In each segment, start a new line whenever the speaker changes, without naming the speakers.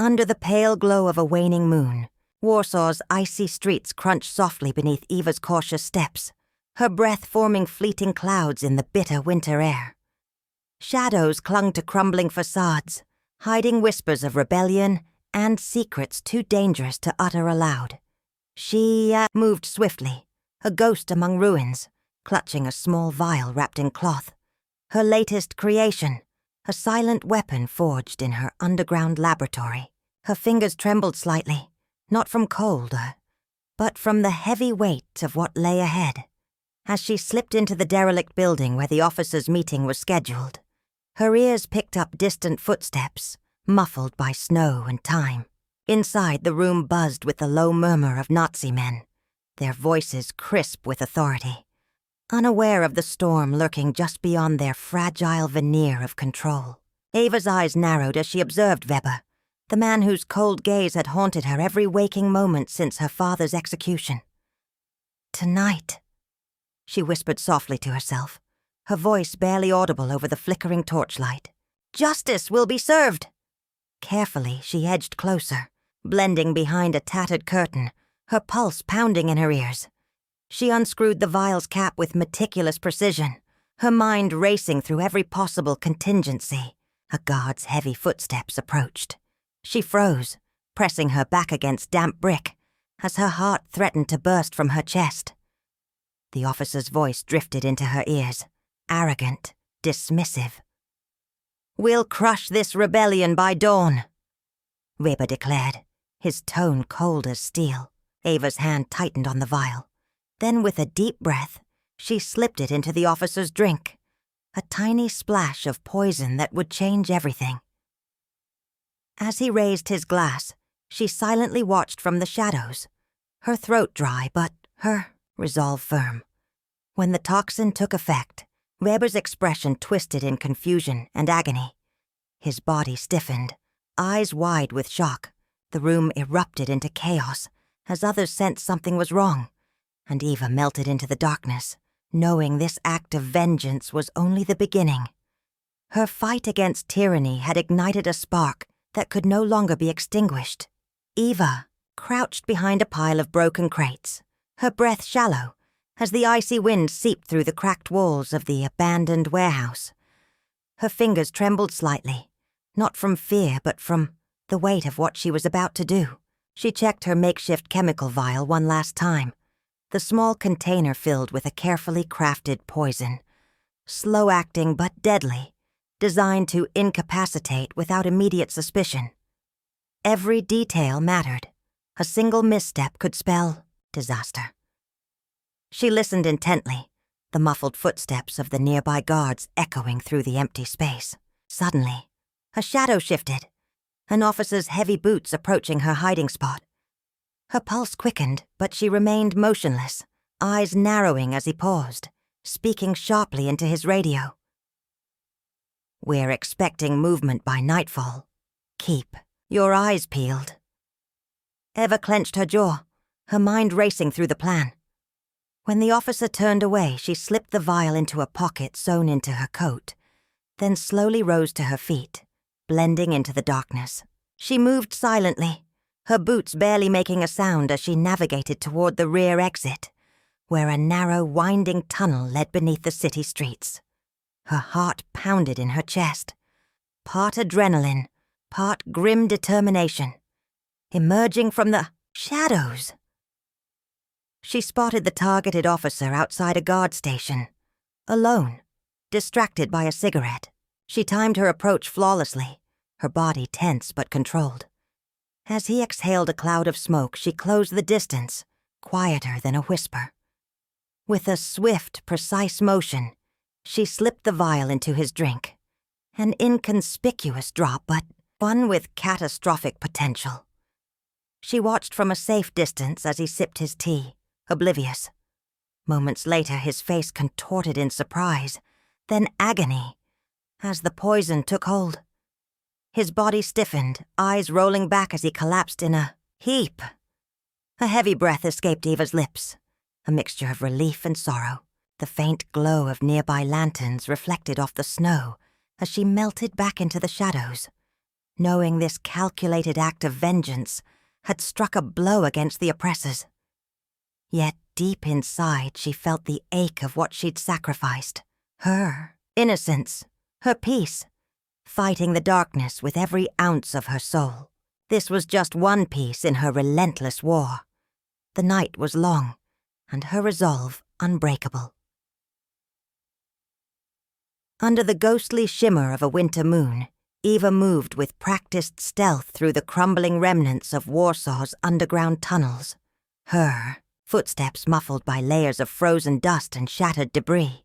Under the pale glow of a waning moon, Warsaw's icy streets crunched softly beneath Eva's cautious steps, her breath forming fleeting clouds in the bitter winter air. Shadows clung to crumbling facades, hiding whispers of rebellion and secrets too dangerous to utter aloud. She moved swiftly, a ghost among ruins, clutching a small vial wrapped in cloth. Her latest creation, a silent weapon forged in her underground laboratory. Her fingers trembled slightly, not from cold, but from the heavy weight of what lay ahead. As she slipped into the derelict building where the officers' meeting was scheduled, her ears picked up distant footsteps, muffled by snow and time. Inside, the room buzzed with the low murmur of Nazi men, their voices crisp with authority, unaware of the storm lurking just beyond their fragile veneer of control. Ava's eyes narrowed as she observed Weber, the man whose cold gaze had haunted her every waking moment since her father's execution. "Tonight," she whispered softly to herself, her voice barely audible over the flickering torchlight. "Justice will be served!" Carefully, she edged closer, blending behind a tattered curtain, her pulse pounding in her ears. She unscrewed the vial's cap with meticulous precision, her mind racing through every possible contingency. A guard's heavy footsteps approached. She froze, pressing her back against damp brick, as her heart threatened to burst from her chest. The officer's voice drifted into her ears, arrogant, dismissive. "We'll crush this rebellion by dawn," Weber declared, his tone cold as steel. Ava's hand tightened on the vial. Then, with a deep breath, she slipped it into the officer's drink, a tiny splash of poison that would change everything. As he raised his glass, she silently watched from the shadows, her throat dry but her resolve firm. When the toxin took effect, Weber's expression twisted in confusion and agony. His body stiffened, eyes wide with shock. The room erupted into chaos as others sensed something was wrong, and Eva melted into the darkness, knowing this act of vengeance was only the beginning. Her fight against tyranny had ignited a spark that could no longer be extinguished. Eva crouched behind a pile of broken crates, her breath shallow, as the icy wind seeped through the cracked walls of the abandoned warehouse. Her fingers trembled slightly, not from fear but from the weight of what she was about to do. She checked her makeshift chemical vial one last time, the small container filled with a carefully crafted poison, slow-acting but deadly, designed to incapacitate without immediate suspicion. Every detail mattered. A single misstep could spell disaster. She listened intently, the muffled footsteps of the nearby guards echoing through the empty space. Suddenly, a shadow shifted, an officer's heavy boots approaching her hiding spot. Her pulse quickened, but she remained motionless, eyes narrowing as he paused, speaking sharply into his radio. "We're expecting movement by nightfall. Keep your eyes peeled." Eva clenched her jaw, her mind racing through the plan. When the officer turned away, she slipped the vial into a pocket sewn into her coat, then slowly rose to her feet, blending into the darkness. She moved silently, her boots barely making a sound as she navigated toward the rear exit, where a narrow, winding tunnel led beneath the city streets. Her heart pounded in her chest, part adrenaline, part grim determination, emerging from the shadows. She spotted the targeted officer outside a guard station, alone, distracted by a cigarette. She timed her approach flawlessly, her body tense but controlled. As he exhaled a cloud of smoke, she closed the distance, quieter than a whisper. With a swift, precise motion, she slipped the vial into his drink. An inconspicuous drop, but one with catastrophic potential. She watched from a safe distance as he sipped his tea, oblivious. Moments later, his face contorted in surprise, then agony, as the poison took hold. His body stiffened, eyes rolling back as he collapsed in a heap. A heavy breath escaped Eva's lips, a mixture of relief and sorrow. The faint glow of nearby lanterns reflected off the snow as she melted back into the shadows. knowing this calculated act of vengeance had struck a blow against the oppressors. Yet deep inside she felt the ache of what she'd sacrificed. Her innocence, her peace, fighting the darkness with every ounce of her soul. This was just one piece in her relentless war. The night was long, and her resolve unbreakable. Under the ghostly shimmer of a winter moon, Eva moved with practiced stealth through the crumbling remnants of Warsaw's underground tunnels, her footsteps muffled by layers of frozen dust and shattered debris.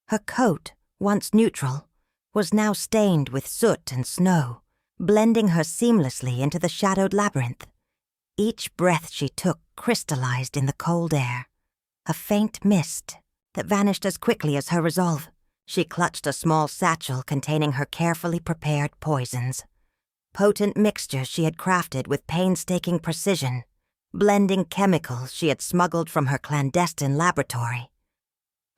Her coat, once neutral, was now stained with soot and snow, blending her seamlessly into the shadowed labyrinth. Each breath she took crystallized in the cold air, a faint mist that vanished as quickly as her resolve. She clutched a small satchel containing her carefully prepared poisons, potent mixtures she had crafted with painstaking precision, blending chemicals she had smuggled from her clandestine laboratory.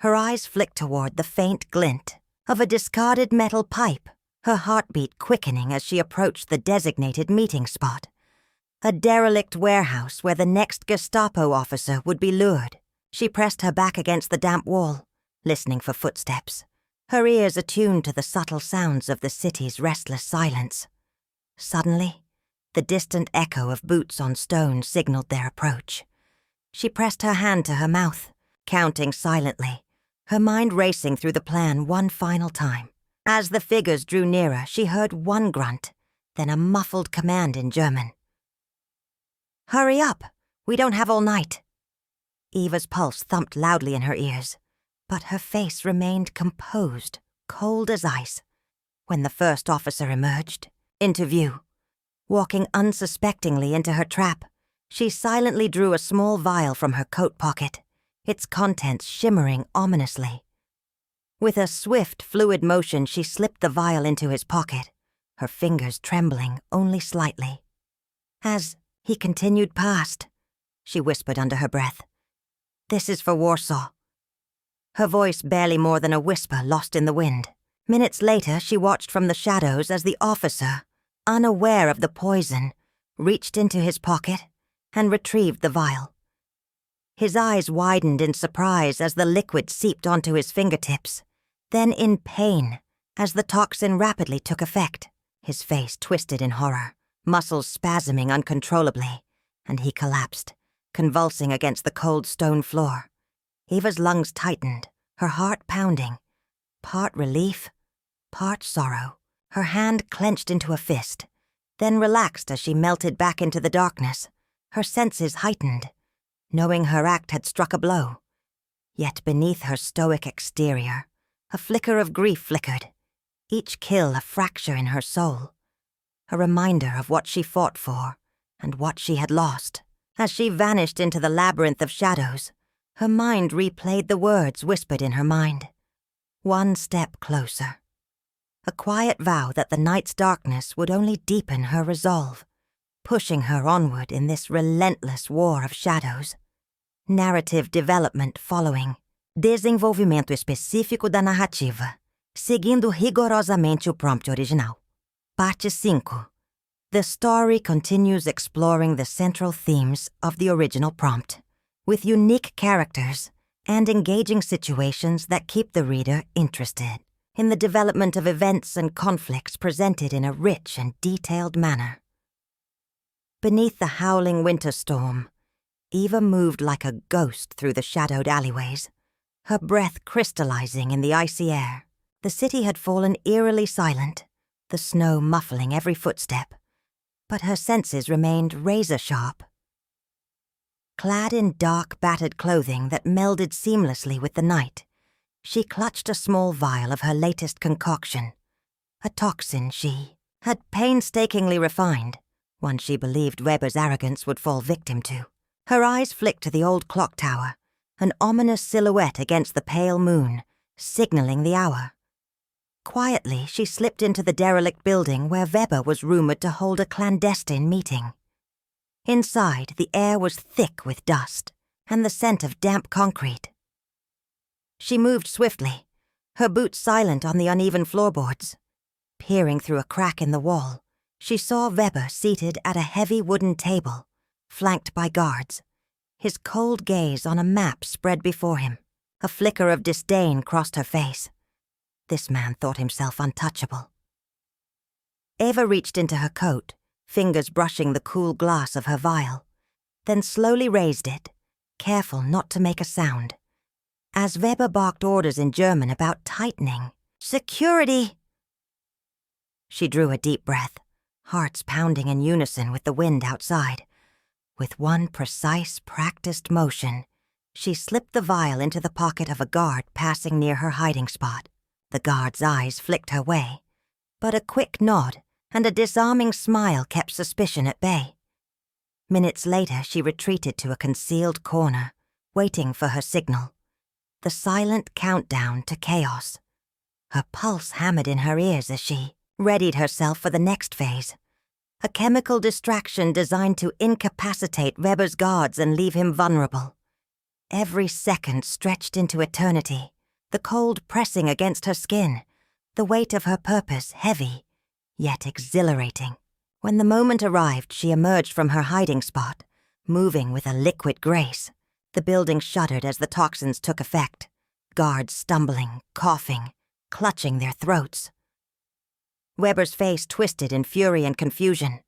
Her eyes flicked toward the faint glint of a discarded metal pipe, her heartbeat quickening as she approached the designated meeting spot, a derelict warehouse where the next Gestapo officer would be lured. She pressed her back against the damp wall, listening for footsteps, her ears attuned to the subtle sounds of the city's restless silence. Suddenly, the distant echo of boots on stone signaled their approach. She pressed her hand to her mouth, counting silently, her mind racing through the plan one final time. As the figures drew nearer, she heard one grunt, then a muffled command in German. "Hurry up! We don't have all night." Eva's pulse thumped loudly in her ears, but her face remained composed, cold as ice, when the first officer emerged, into view. Walking unsuspectingly into her trap, she silently drew a small vial from her coat pocket, its contents shimmering ominously. With a swift, fluid motion, she slipped the vial into his pocket, her fingers trembling only slightly. As he continued past, she whispered under her breath, "This is for Warsaw." Her voice barely more than a whisper lost in the wind. Minutes later, she watched from the shadows as the officer, unaware of the poison, reached into his pocket and retrieved the vial. His eyes widened in surprise as the liquid seeped onto his fingertips, then in pain as the toxin rapidly took effect. His face twisted in horror, muscles spasming uncontrollably, and he collapsed, convulsing against the cold stone floor. Eva's lungs tightened, her heart pounding, part relief, part sorrow. Her hand clenched into a fist, then relaxed as she melted back into the darkness, her senses heightened, knowing her act had struck a blow. Yet beneath her stoic exterior, a flicker of grief flickered, each kill a fracture in her soul, a reminder of what she fought for and what she had lost. As she vanished into the labyrinth of shadows, her mind replayed the words whispered in her mind. One step closer. A quiet vow that the night's darkness would only deepen her resolve, pushing her onward in this relentless war of shadows. Narrative development following. Desenvolvimento específico da narrativa, seguindo rigorosamente o prompt original. Parte 5. The story continues exploring the central themes of the original prompt, with unique characters and engaging situations that keep the reader interested in the development of events and conflicts presented in a rich and detailed manner. Beneath the howling winter storm, Eva moved like a ghost through the shadowed alleyways, her breath crystallizing in the icy air. The city had fallen eerily silent, the snow muffling every footstep, but her senses remained razor-sharp. Clad in dark, battered clothing that melded seamlessly with the night, she clutched a small vial of her latest concoction, a toxin she had painstakingly refined, one she believed Weber's arrogance would fall victim to. Her eyes flicked to the old clock tower, an ominous silhouette against the pale moon, signaling the hour. Quietly, she slipped into the derelict building where Weber was rumored to hold a clandestine meeting. Inside, the air was thick with dust and the scent of damp concrete. She moved swiftly, her boots silent on the uneven floorboards. Peering through a crack in the wall, she saw Weber seated at a heavy wooden table, flanked by guards, his cold gaze on a map spread before him. A flicker of disdain crossed her face. This man thought himself untouchable. Eva reached into her coat, fingers brushing the cool glass of her vial, then slowly raised it, careful not to make a sound, as Weber barked orders in German about tightening. "Security!" She drew a deep breath, hearts pounding in unison with the wind outside. With one precise, practiced motion, she slipped the vial into the pocket of a guard passing near her hiding spot. The guard's eyes flicked her way, but a quick nod and a disarming smile kept suspicion at bay. Minutes later, she retreated to a concealed corner, waiting for her signal. The silent countdown to chaos. Her pulse hammered in her ears as she readied herself for the next phase. A chemical distraction designed to incapacitate Weber's guards and leave him vulnerable. Every second stretched into eternity, the cold pressing against her skin, the weight of her purpose heavy, yet exhilarating. When the moment arrived, she emerged from her hiding spot, moving with a liquid grace. The building shuddered as the toxins took effect, guards stumbling, coughing, clutching their throats. Weber's face twisted in fury and confusion.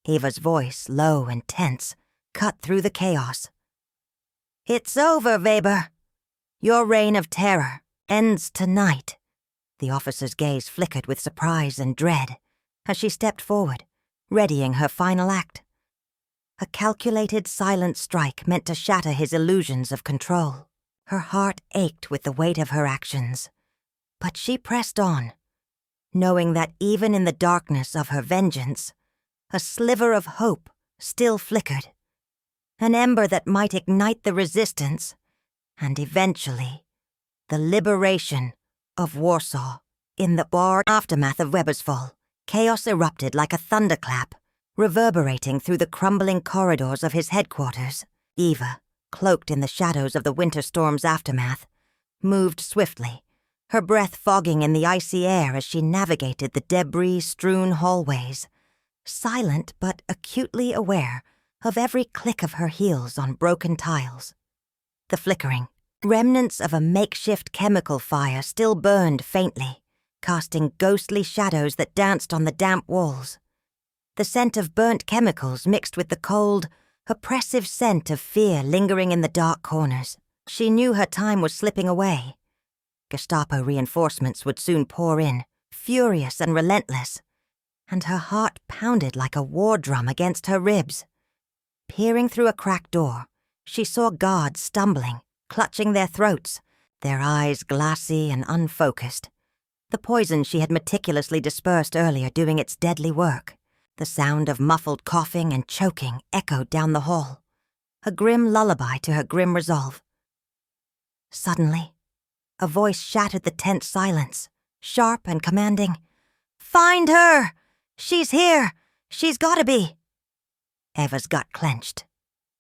Eva's voice, low and tense, cut through the chaos. "It's over, Weber. Your reign of terror ends tonight." The officer's gaze flickered with surprise and dread as she stepped forward, readying her final act. A calculated, silent strike meant to shatter his illusions of control. Her heart ached with the weight of her actions, but she pressed on, knowing that even in the darkness of her vengeance, a sliver of hope still flickered, an ember that might ignite the resistance, and eventually, the liberation of Warsaw. In the aftermath of Weber's fall, chaos erupted like a thunderclap, reverberating through the crumbling corridors of his headquarters. Eva, cloaked in the shadows of the winter storm's aftermath, moved swiftly, her breath fogging in the icy air as she navigated the debris-strewn hallways, silent but acutely aware of every click of her heels on broken tiles. The flickering, remnants of a makeshift chemical fire still burned faintly, casting ghostly shadows that danced on the damp walls. The scent of burnt chemicals mixed with the cold, oppressive scent of fear lingering in the dark corners. She knew her time was slipping away. Gestapo reinforcements would soon pour in, furious and relentless, and her heart pounded like a war drum against her ribs. Peering through a cracked door, she saw guards stumbling, clutching their throats, their eyes glassy and unfocused. The poison she had meticulously dispersed earlier doing its deadly work. The sound of muffled coughing and choking echoed down the hall, a grim lullaby to her grim resolve. Suddenly, a voice shattered the tense silence, sharp and commanding. "Find her! She's here! She's gotta be!" Eva's gut clenched.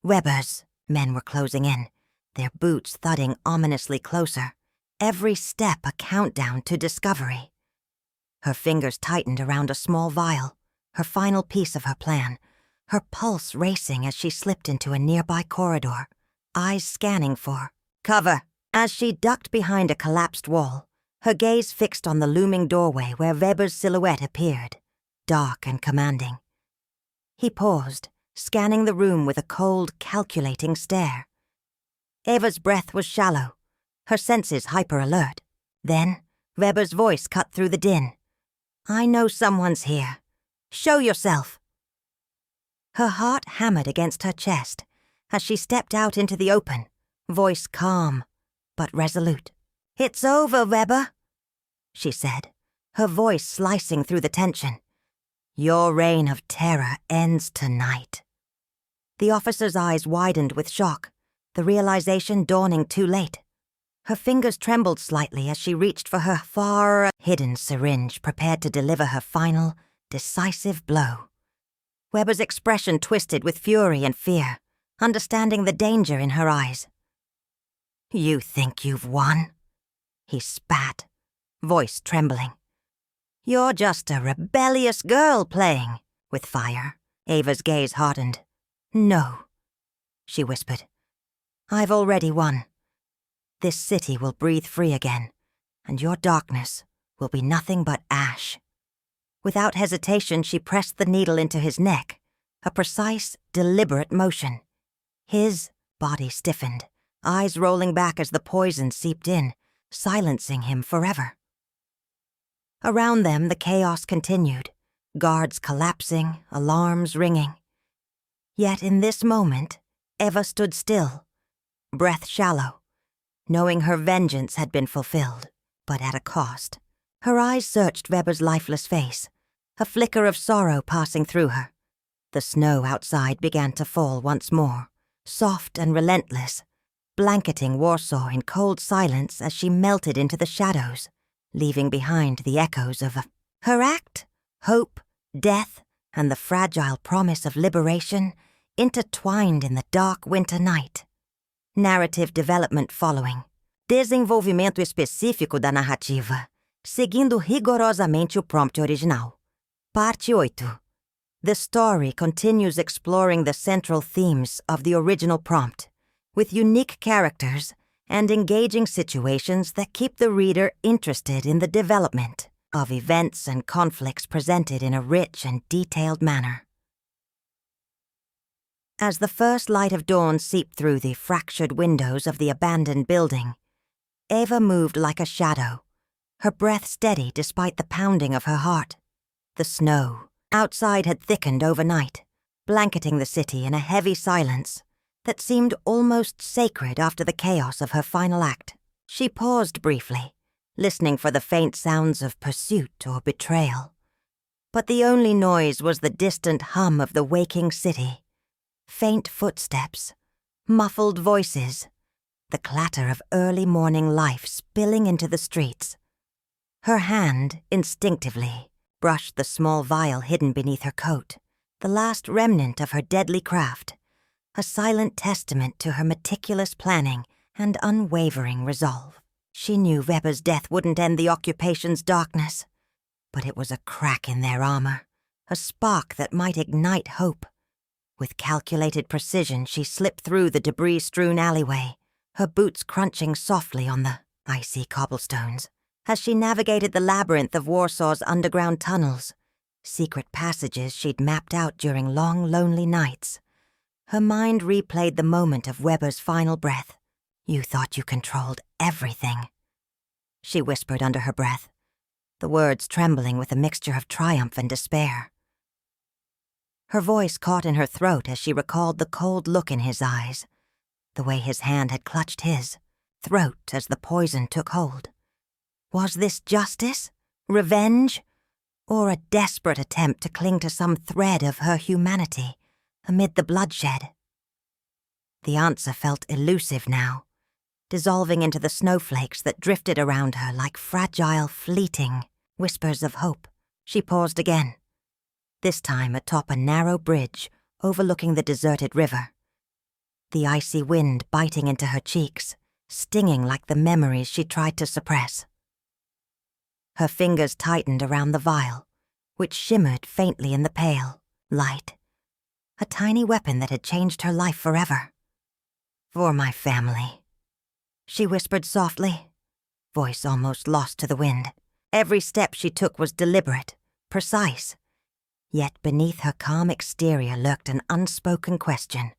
Weber's men were closing in, their boots thudding ominously closer, every step a countdown to discovery. Her fingers tightened around a small vial, her final piece of her plan, her pulse racing as she slipped into a nearby corridor, eyes scanning for cover. As she ducked behind a collapsed wall, her gaze fixed on the looming doorway where Weber's silhouette appeared, dark and commanding. He paused, scanning the room with a cold, calculating stare. Eva's breath was shallow, her senses hyper-alert. Then, Weber's voice cut through the din. "I know someone's here. Show yourself." Her heart hammered against her chest as she stepped out into the open, voice calm but resolute. "It's over, Weber," she said, her voice slicing through the tension. "Your reign of terror ends tonight." The officer's eyes widened with shock, the realization dawning too late. Her fingers trembled slightly as she reached for her far-hidden syringe, prepared to deliver her final, decisive blow. Weber's expression twisted with fury and fear, understanding the danger in her eyes. "You think you've won?" he spat, voice trembling. "You're just a rebellious girl playing. with fire. Ava's gaze hardened. "No," she whispered. "I've already won. This city will breathe free again, and your darkness will be nothing but ash." Without hesitation, she pressed the needle into his neck, a precise, deliberate motion. His body stiffened, eyes rolling back as the poison seeped in, silencing him forever. Around them, the chaos continued, guards collapsing, alarms ringing. Yet in this moment, Eva stood still, breath shallow, knowing her vengeance had been fulfilled, but at a cost. Her eyes searched Weber's lifeless face, a flicker of sorrow passing through her. The snow outside began to fall once more, soft and relentless, blanketing Warsaw in cold silence as she melted into the shadows, leaving behind the echoes of her act, hope, death, and the fragile promise of liberation intertwined in the dark winter night. Narrative development following. Desenvolvimento específico da narrativa, seguindo rigorosamente o prompt original. Parte 8. The story continues exploring the central themes of the original prompt, with unique characters and engaging situations that keep the reader interested in the development of events and conflicts presented in a rich and detailed manner. As the first light of dawn seeped through the fractured windows of the abandoned building, Eva moved like a shadow, her breath steady despite the pounding of her heart. The snow outside had thickened overnight, blanketing the city in a heavy silence that seemed almost sacred after the chaos of her final act. She paused briefly, listening for the faint sounds of pursuit or betrayal. But the only noise was the distant hum of the waking city. Faint footsteps, muffled voices, the clatter of early morning life spilling into the streets. Her hand, instinctively, brushed the small vial hidden beneath her coat, the last remnant of her deadly craft, a silent testament to her meticulous planning and unwavering resolve. She knew Weber's death wouldn't end the occupation's darkness, but it was a crack in their armor, a spark that might ignite hope. With calculated precision, she slipped through the debris-strewn alleyway, her boots crunching softly on the icy cobblestones. As she navigated the labyrinth of Warsaw's underground tunnels, secret passages she'd mapped out during long, lonely nights, her mind replayed the moment of Weber's final breath. "You thought you controlled everything," she whispered under her breath, the words trembling with a mixture of triumph and despair. Her voice caught in her throat as she recalled the cold look in his eyes, the way his hand had clutched his throat as the poison took hold. Was this justice, revenge, or a desperate attempt to cling to some thread of her humanity amid the bloodshed? The answer felt elusive now, dissolving into the snowflakes that drifted around her like fragile, fleeting whispers of hope. She paused again, this time atop a narrow bridge overlooking the deserted river, the icy wind biting into her cheeks, stinging like the memories she tried to suppress. Her fingers tightened around the vial, which shimmered faintly in the pale light, a tiny weapon that had changed her life forever. "For my family," she whispered softly, voice almost lost to the wind. Every step she took was deliberate, precise, yet beneath her calm exterior lurked an unspoken question.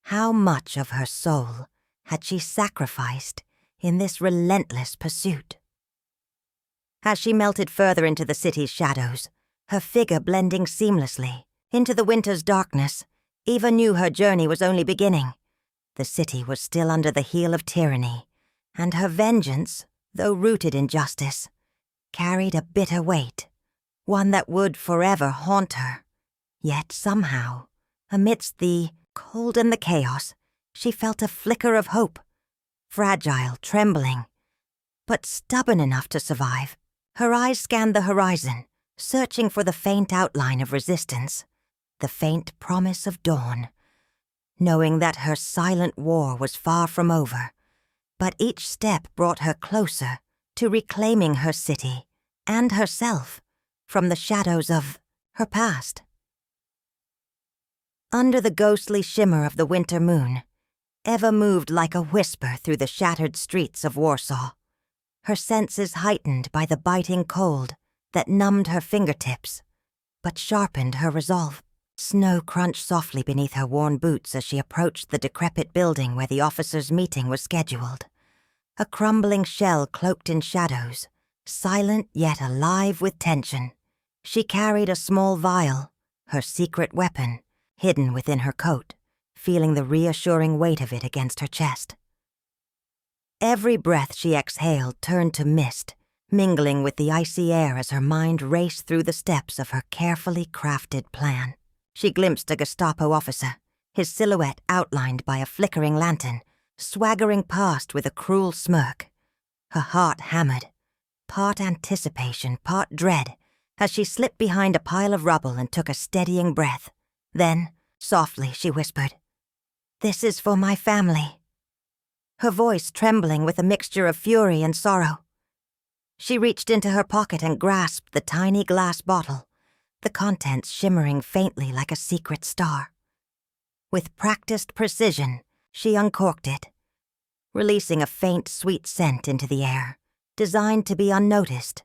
How much of her soul had she sacrificed in this relentless pursuit? As she melted further into the city's shadows, her figure blending seamlessly into the winter's darkness, Eva knew her journey was only beginning. The city was still under the heel of tyranny, and her vengeance, though rooted in justice, carried a bitter weight, one that would forever haunt her. Yet somehow, amidst the cold and the chaos, she felt a flicker of hope, fragile, trembling, but stubborn enough to survive. Her eyes scanned the horizon, searching for the faint outline of resistance, the faint promise of dawn, knowing that her silent war was far from over, but each step brought her closer to reclaiming her city and herself from the shadows of her past. Under the ghostly shimmer of the winter moon, Eva moved like a whisper through the shattered streets of Warsaw, her senses heightened by the biting cold that numbed her fingertips, but sharpened her resolve. Snow crunched softly beneath her worn boots as she approached the decrepit building where the officers' meeting was scheduled. A crumbling shell cloaked in shadows, silent yet alive with tension. She carried a small vial, her secret weapon, hidden within her coat, feeling the reassuring weight of it against her chest. Every breath she exhaled turned to mist, mingling with the icy air as her mind raced through the steps of her carefully crafted plan. She glimpsed a Gestapo officer, his silhouette outlined by a flickering lantern, swaggering past with a cruel smirk. Her heart hammered, part anticipation, part dread, as she slipped behind a pile of rubble and took a steadying breath. Then, softly, she whispered, "This is for my family," her voice trembling with a mixture of fury and sorrow. She reached into her pocket and grasped the tiny glass bottle, the contents shimmering faintly like a secret star. With practiced precision, she uncorked it, releasing a faint, sweet scent into the air, designed to be unnoticed,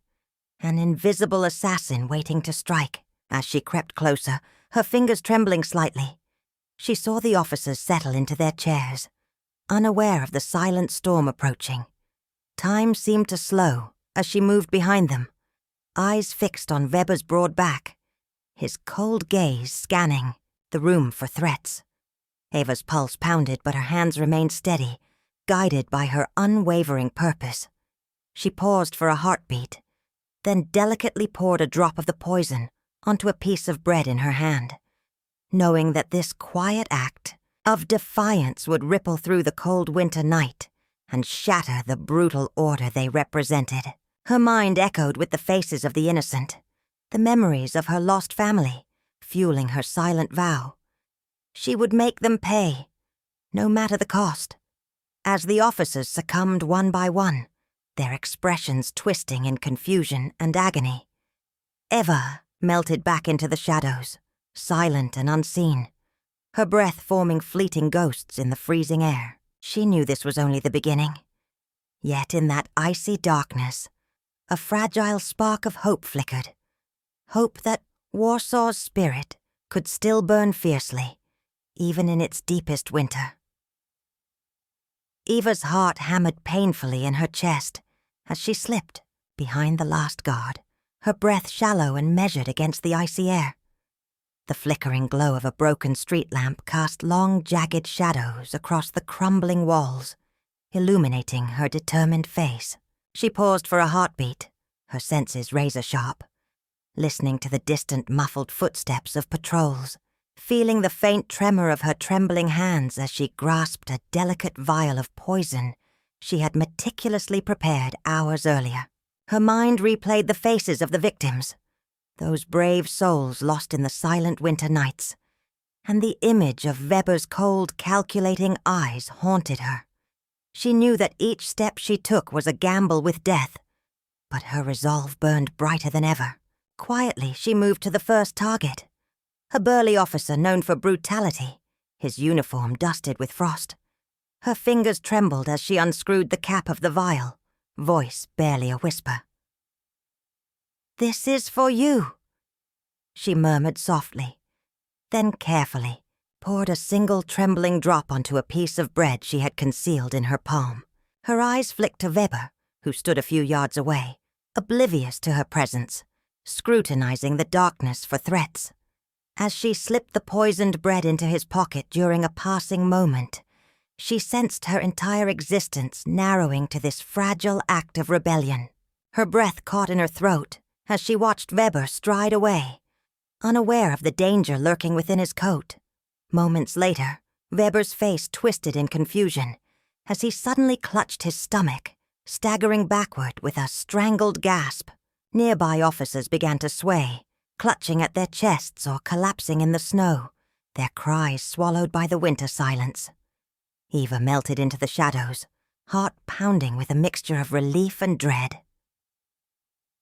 an invisible assassin waiting to strike. As she crept closer, her fingers trembling slightly, she saw the officers settle into their chairs, unaware of the silent storm approaching. Time seemed to slow as she moved behind them, eyes fixed on Weber's broad back, his cold gaze scanning the room for threats. Eva's pulse pounded, but her hands remained steady, guided by her unwavering purpose. She paused for a heartbeat, then delicately poured a drop of the poison onto a piece of bread in her hand, knowing that this quiet act of defiance would ripple through the cold winter night and shatter the brutal order they represented. Her mind echoed with the faces of the innocent, the memories of her lost family, fueling her silent vow. She would make them pay, no matter the cost. As the officers succumbed one by one, their expressions twisting in confusion and agony, Eva melted back into the shadows, silent and unseen, her breath forming fleeting ghosts in the freezing air. She knew this was only the beginning. Yet in that icy darkness, a fragile spark of hope flickered. Hope that Warsaw's spirit could still burn fiercely, even in its deepest winter. Eva's heart hammered painfully in her chest as she slipped behind the last guard, her breath shallow and measured against the icy air. The flickering glow of a broken street lamp cast long, jagged shadows across the crumbling walls, illuminating her determined face. She paused for a heartbeat, her senses razor-sharp, listening to the distant muffled footsteps of patrols, feeling the faint tremor of her trembling hands as she grasped a delicate vial of poison she had meticulously prepared hours earlier. Her mind replayed the faces of the victims, those brave souls lost in the silent winter nights, and the image of Weber's cold, calculating eyes haunted her. She knew that each step she took was a gamble with death, but her resolve burned brighter than ever. Quietly, she moved to the first target, a burly officer known for brutality, his uniform dusted with frost. Her fingers trembled as she unscrewed the cap of the vial, voice barely a whisper. "This is for you," she murmured softly, then carefully poured a single trembling drop onto a piece of bread she had concealed in her palm. Her eyes flicked to Weber, who stood a few yards away, oblivious to her presence, scrutinizing the darkness for threats. As she slipped the poisoned bread into his pocket during a passing moment, she sensed her entire existence narrowing to this fragile act of rebellion. Her breath caught in her throat as she watched Weber stride away, unaware of the danger lurking within his coat. Moments later, Weber's face twisted in confusion as he suddenly clutched his stomach, staggering backward with a strangled gasp. Nearby officers began to sway, clutching at their chests or collapsing in the snow, their cries swallowed by the winter silence. Eva melted into the shadows, heart pounding with a mixture of relief and dread.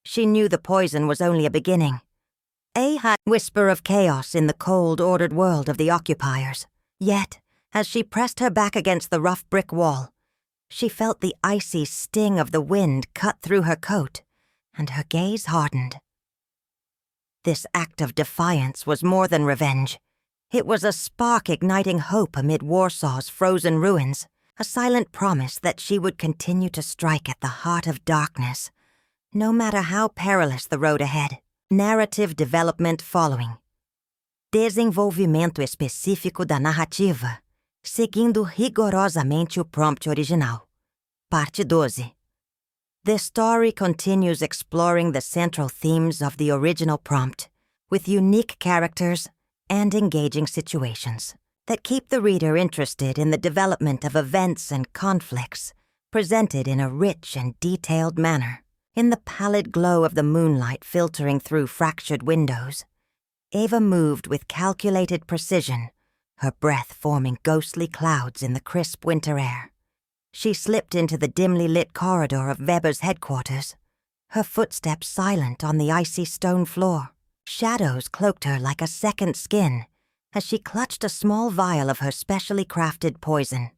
She knew the poison was only a beginning, A whisper of chaos in the cold, ordered world of the occupiers. Yet, as she pressed her back against the rough brick wall, she felt the icy sting of the wind cut through her coat, and her gaze hardened. This act of defiance was more than revenge. It was a spark igniting hope amid Warsaw's frozen ruins, a silent promise that she would continue to strike at the heart of darkness, no matter how perilous the road ahead. Narrative development following. Desenvolvimento específico da narrativa, seguindo rigorosamente o prompt original. Parte 12. The story continues exploring the central themes of the original prompt, with unique characters and engaging situations that keep the reader interested in the development of events and conflicts, presented in a rich and detailed manner. In the pallid glow of the moonlight filtering through fractured windows, Ava moved with calculated precision, her breath forming ghostly clouds in the crisp winter air. She slipped into the dimly lit corridor of Weber's headquarters, her footsteps silent on the icy stone floor. Shadows cloaked her like a second skin as she clutched a small vial of her specially crafted poison,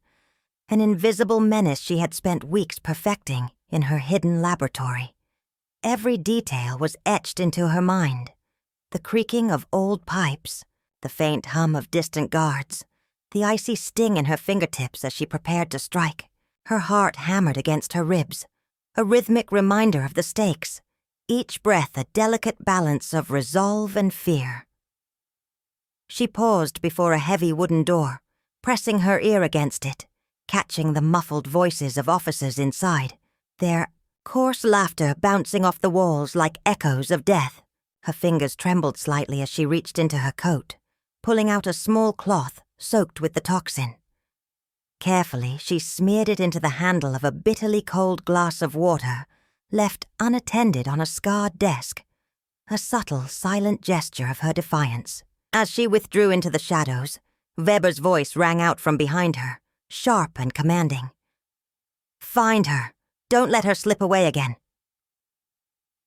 an invisible menace she had spent weeks perfecting in her hidden laboratory. Every detail was etched into her mind. The creaking of old pipes, the faint hum of distant guards, the icy sting in her fingertips as she prepared to strike. Her heart hammered against her ribs, a rhythmic reminder of the stakes, each breath a delicate balance of resolve and fear. She paused before a heavy wooden door, pressing her ear against it, catching the muffled voices of officers inside, their coarse laughter bouncing off the walls like echoes of death. Her fingers trembled slightly as she reached into her coat, pulling out a small cloth soaked with the toxin. Carefully, she smeared it into the handle of a bitterly cold glass of water, left unattended on a scarred desk, a subtle, silent gesture of her defiance. As she withdrew into the shadows, Weber's voice rang out from behind her, sharp and commanding. "Find her! Don't let her slip away again."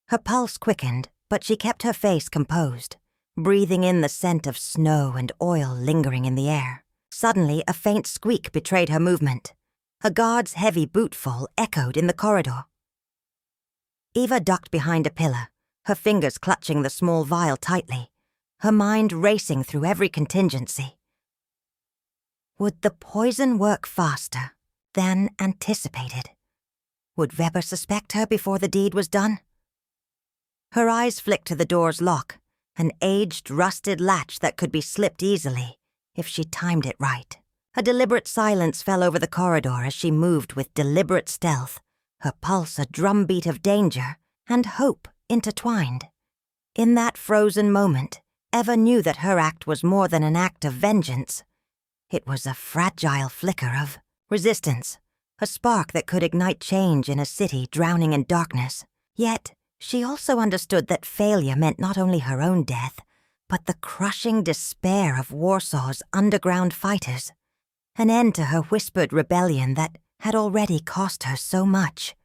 Her pulse quickened, but she kept her face composed, breathing in the scent of snow and oil lingering in the air. Suddenly, a faint squeak betrayed her movement. A guard's heavy bootfall echoed in the corridor. Eva ducked behind a pillar, her fingers clutching the small vial tightly, her mind racing through every contingency. Would the poison work faster than anticipated? Would Weber suspect her before the deed was done? Her eyes flicked to the door's lock, an aged, rusted latch that could be slipped easily if she timed it right. A deliberate silence fell over the corridor as she moved with deliberate stealth, her pulse a drumbeat of danger and hope intertwined. In that frozen moment, Eva knew that her act was more than an act of vengeance. It was a fragile flicker of resistance, a spark that could ignite change in a city drowning in darkness. Yet, she also understood that failure meant not only her own death, but the crushing despair of Warsaw's underground fighters, an end to her whispered rebellion that had already cost her so much.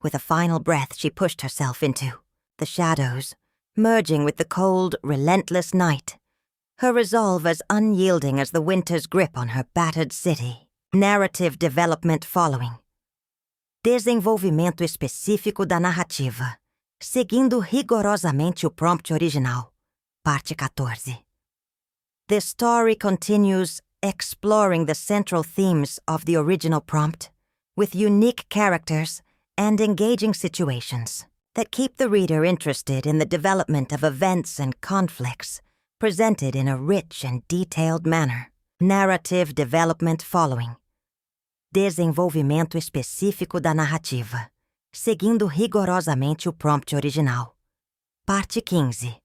With a final breath, she pushed herself into the shadows, merging with the cold, relentless night, her resolve as unyielding as the winter's grip on her battered city. Narrative development following. Desenvolvimento específico da narrativa, seguindo rigorosamente o prompt original. Parte 14. The story continues exploring the central themes of the original prompt, with unique characters and engaging situations that keep the reader interested in the development of events and conflicts, presented in a rich and detailed manner. Narrative development following. Desenvolvimento específico da narrativa, seguindo rigorosamente o prompt original. Parte 15.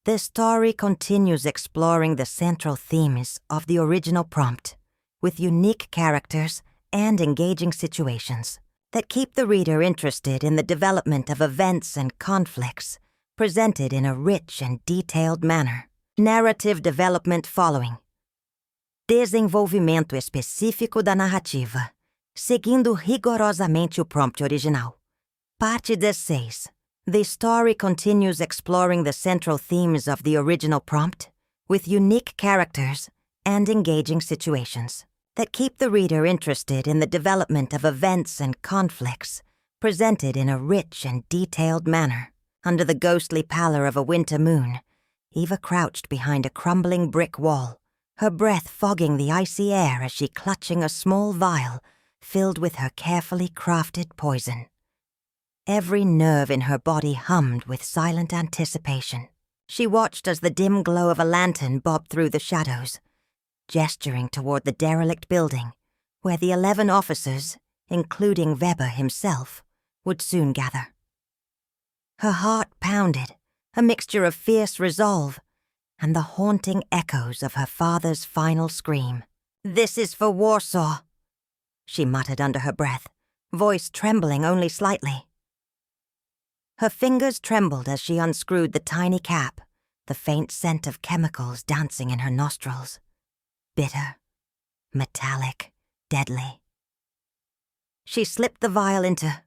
The story continues exploring the central themes of the original prompt, with unique characters and engaging situations that keep the reader interested in the development of events and conflicts, presented in a rich and detailed manner. Narrative development following. Desenvolvimento específico da narrativa, seguindo rigorosamente o prompt original. Parte 16. The story continues exploring the central themes of the original prompt, with unique characters and engaging situations that keep the reader interested in the development of events and conflicts presented in a rich and detailed manner. Under the ghostly pallor of a winter moon, Eva crouched behind a crumbling brick wall, her breath fogging the icy air as she clutching a small vial filled with her carefully crafted poison. Every nerve in her body hummed with silent anticipation. She watched as the dim glow of a lantern bobbed through the shadows, gesturing toward the derelict building where the 11 officers, including Weber himself, would soon gather. Her heart pounded, a mixture of fierce resolve and the haunting echoes of her father's final scream. "This is for Warsaw," she muttered under her breath, voice trembling only slightly. Her fingers trembled as she unscrewed the tiny cap, the faint scent of chemicals dancing in her nostrils. Bitter, metallic, deadly. She slipped the vial into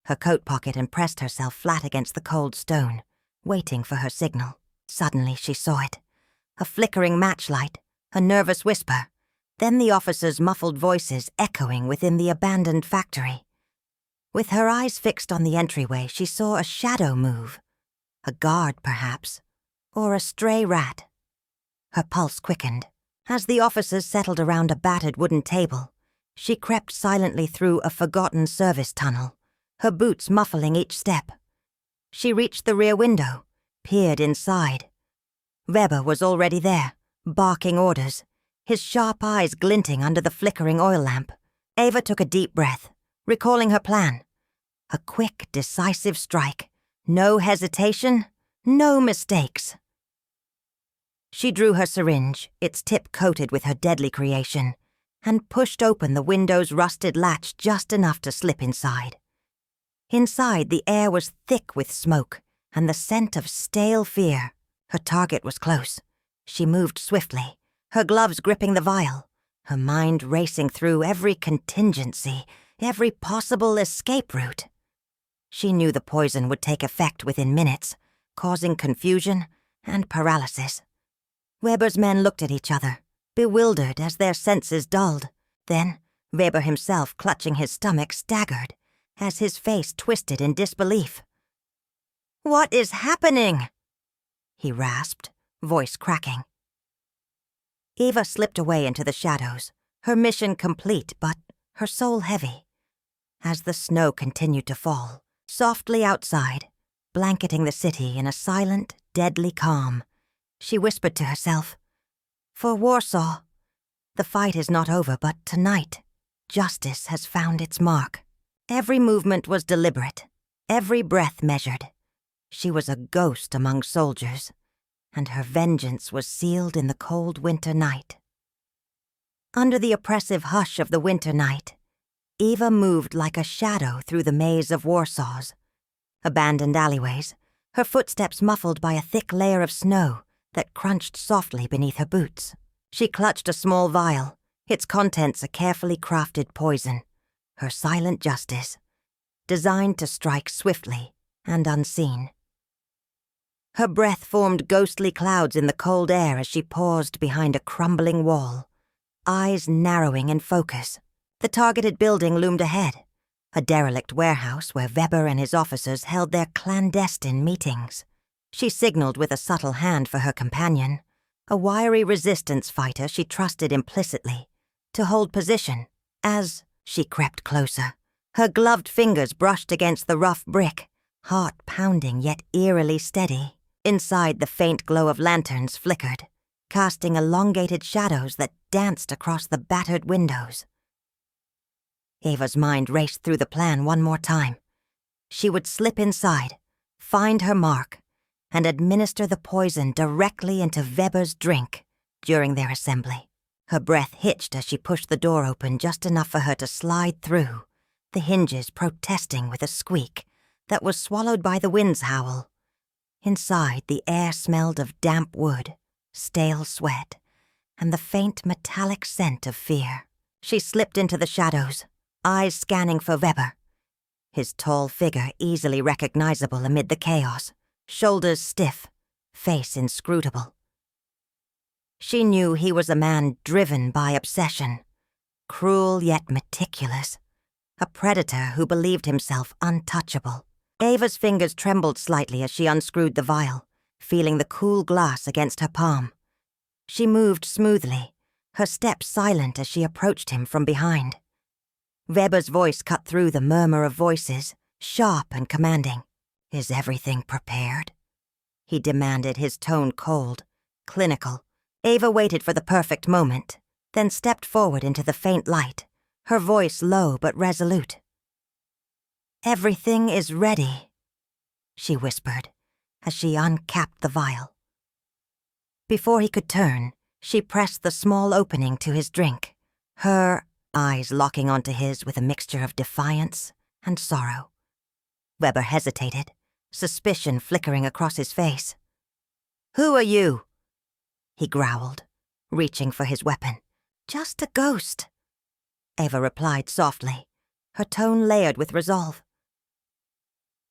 her coat pocket and pressed herself flat against the cold stone, waiting for her signal. Suddenly she saw it. A flickering matchlight, a nervous whisper, then the officers' muffled voices echoing within the abandoned factory. With her eyes fixed on the entryway, she saw a shadow move. A guard, perhaps, or a stray rat. Her pulse quickened. As the officers settled around a battered wooden table, she crept silently through a forgotten service tunnel, her boots muffling each step. She reached the rear window, peered inside. Weber was already there, barking orders, his sharp eyes glinting under the flickering oil lamp. Eva took a deep breath, recalling her plan. A quick, decisive strike. No hesitation, no mistakes. She drew her syringe, its tip coated with her deadly creation, and pushed open the window's rusted latch just enough to slip inside. Inside, the air was thick with smoke and the scent of stale fear. Her target was close. She moved swiftly, her gloves gripping the vial, her mind racing through every contingency, every possible escape route. She knew the poison would take effect within minutes, causing confusion and paralysis. Weber's men looked at each other, bewildered as their senses dulled. Then, Weber himself, clutching his stomach, staggered as his face twisted in disbelief. "What is happening?" he rasped, voice cracking. Eva slipped away into the shadows, her mission complete, but her soul heavy. As the snow continued to fall, softly outside, blanketing the city in a silent, deadly calm, she whispered to herself, "For Warsaw, the fight is not over, but tonight, justice has found its mark." Every movement was deliberate, every breath measured. She was a ghost among soldiers, and her vengeance was sealed in the cold winter night. Under the oppressive hush of the winter night, Eva moved like a shadow through the maze of Warsaw's abandoned alleyways, her footsteps muffled by a thick layer of snow that crunched softly beneath her boots. She clutched a small vial, its contents a carefully crafted poison, her silent justice, designed to strike swiftly and unseen. Her breath formed ghostly clouds in the cold air as she paused behind a crumbling wall, eyes narrowing in focus. The targeted building loomed ahead, a derelict warehouse where Weber and his officers held their clandestine meetings. She signaled with a subtle hand for her companion, a wiry resistance fighter she trusted implicitly, to hold position. As she crept closer, her gloved fingers brushed against the rough brick, heart pounding yet eerily steady. Inside, the faint glow of lanterns flickered, casting elongated shadows that danced across the battered windows. Eva's mind raced through the plan one more time. She would slip inside, find her mark, and administer the poison directly into Weber's drink during their assembly. Her breath hitched as she pushed the door open just enough for her to slide through, the hinges protesting with a squeak that was swallowed by the wind's howl. Inside, the air smelled of damp wood, stale sweat, and the faint metallic scent of fear. She slipped into the shadows, eyes scanning for Weber. his tall figure easily recognizable amid the chaos, shoulders stiff, face inscrutable. She knew he was a man driven by obsession, cruel yet meticulous, a predator who believed himself untouchable. Ava's fingers trembled slightly as she unscrewed the vial, feeling the cool glass against her palm. She moved smoothly, her steps silent as she approached him from behind. Weber's voice cut through the murmur of voices, sharp and commanding. "Is everything prepared?" he demanded, his tone cold, clinical. Ava waited for the perfect moment, then stepped forward into the faint light, her voice low but resolute. "Everything is ready," she whispered, as she uncapped the vial. Before he could turn, she pressed the small opening to his drink, her eyes locking onto his with a mixture of defiance and sorrow. Weber hesitated, suspicion flickering across his face. "Who are you?" he growled, reaching for his weapon. "Just a ghost," Ava replied softly, her tone layered with resolve.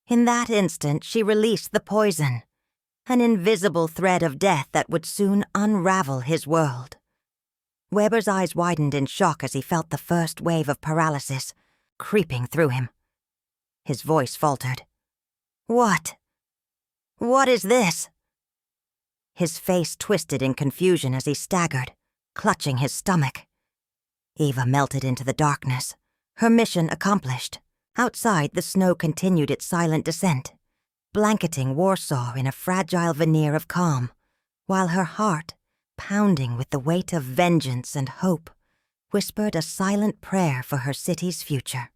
In that instant, she released the poison, an invisible thread of death that would soon unravel his world. Weber's eyes widened in shock as he felt the first wave of paralysis creeping through him. His voice faltered. "What? What is this?" His face twisted in confusion as he staggered, clutching his stomach. Ava melted into the darkness, her mission accomplished. Outside, the snow continued its silent descent, blanketing Warsaw in a fragile veneer of calm, while her heart, pounding with the weight of vengeance and hope, whispered a silent prayer for her city's future.